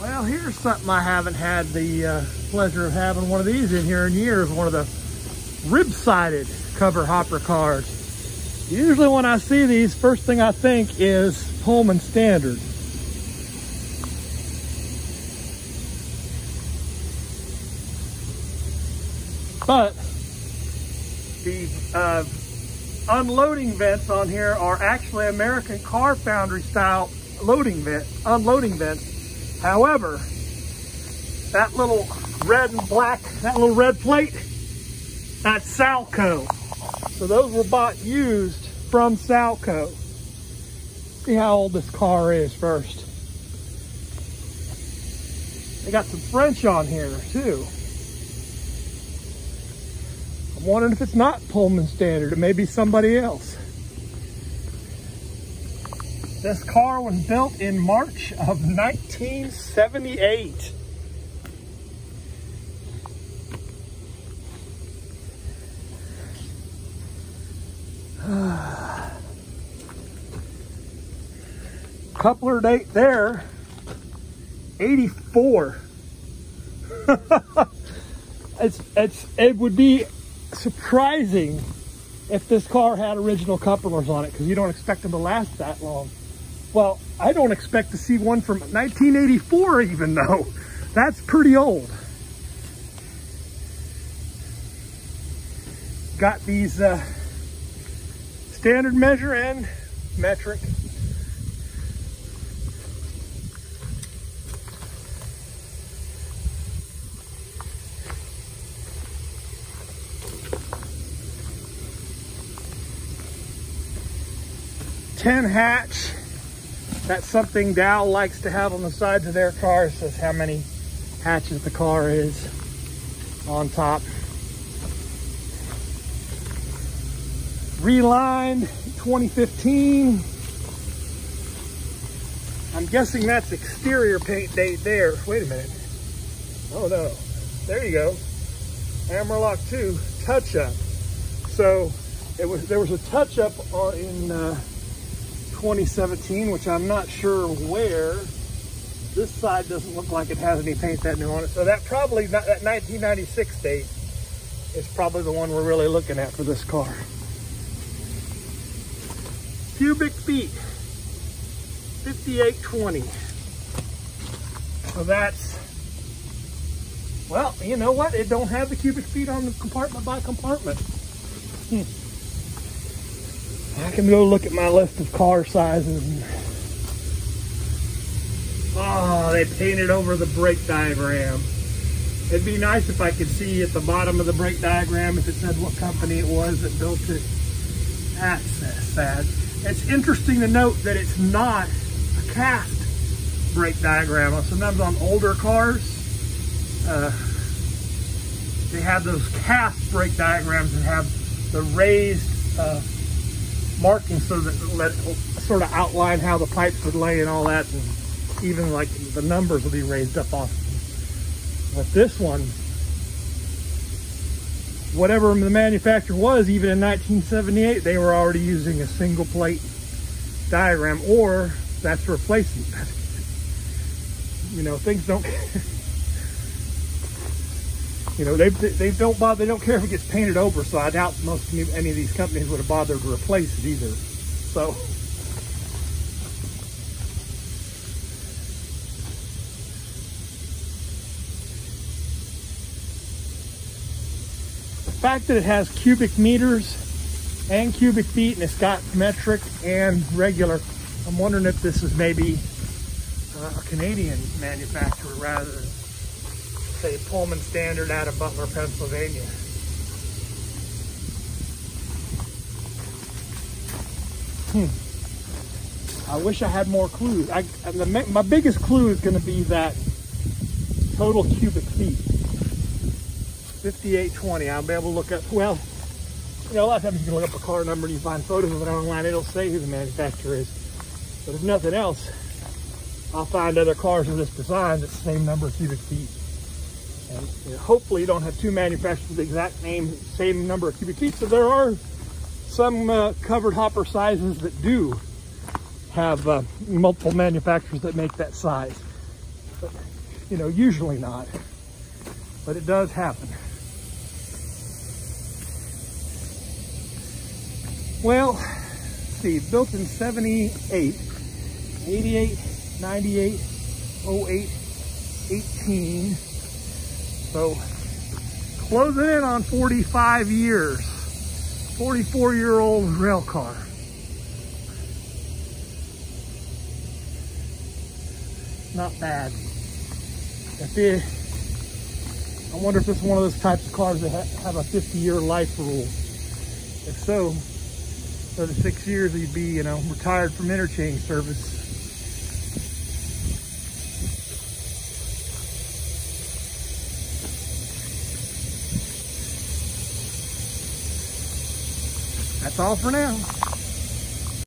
Well, here's something I haven't had the pleasure of having one of these in here in years. One of the rib-sided cover hopper cars. Usually when I see these, first thing I think is Pullman Standard. But the unloading vents on here are actually American Car Foundry style unloading vents. However, that little red and black, that little red plate, that's Salco. So those were bought used from Salco. See how old this car is first. They got some French on here too. I'm wondering if it's not Pullman Standard. It may be somebody else. This car was built in March of 1978. Coupler date there, 84. It would be surprising if this car had original couplers on it, because you don't expect them to last that long. Well, I don't expect to see one from 1984 even though. That's pretty old. Got these standard measure and metric. Ten hatch. That's something Dow likes to have on the sides of their cars. Says how many hatches the car is on top. Relined 2015. I'm guessing that's exterior paint date there. Wait a minute. Oh no. There you go. Amarok 2 touch up. So there was a touch up in 2017, which I'm not sure where. This side doesn't look like it has any paint that new on it. So that probably, that 1996 date is probably the one we're really looking at for this car. Cubic feet, 5820. So that's, well, you know what? It don't have the cubic feet on the compartment by compartment. I can go look at my list of car sizes. Oh, they painted over the brake diagram. It'd be nice if I could see at the bottom of the brake diagram if it said what company it was that built it. That's sad. It's interesting to note that it's not a cast brake diagram. Sometimes on older cars, they have those cast brake diagrams that have the raised markings so that let sort of outline how the pipes would lay and all that, and even like the numbers will be raised up off. But this one, whatever the manufacturer was, even in 1978, they were already using a single plate diagram, or that's replacing that. You know, things don't. You know, they don't bother. They don't care if it gets painted over. So I doubt any of these companies would have bothered to replace it either. So the fact that it has cubic meters and cubic feet, and it's got metric and regular, I'm wondering if this is maybe a Canadian manufacturer rather than, say, Pullman Standard out of Butler, Pennsylvania. I wish I had more clues. My biggest clue is going to be that total cubic feet. 5820. I'll be able to look up, well, you know, a lot of times you can look up a car number and you find photos of it online. It'll say who the manufacturer is. But if nothing else, I'll find other cars of this design that's the same number of cubic feet. And you know, hopefully you don't have two manufacturers with the exact same number of cubic feet. So there are some covered hopper sizes that do have multiple manufacturers that make that size. but you know, usually not, but it does happen. Well, let's see, built in 78, 88, 98, 08, 18. So closing in on 45 years, 44-year-old rail car. Not bad. I wonder if it's one of those types of cars that have a 50-year life rule. If so, for the 6 years he'd be, you know, retired from interchange service. That's all for now.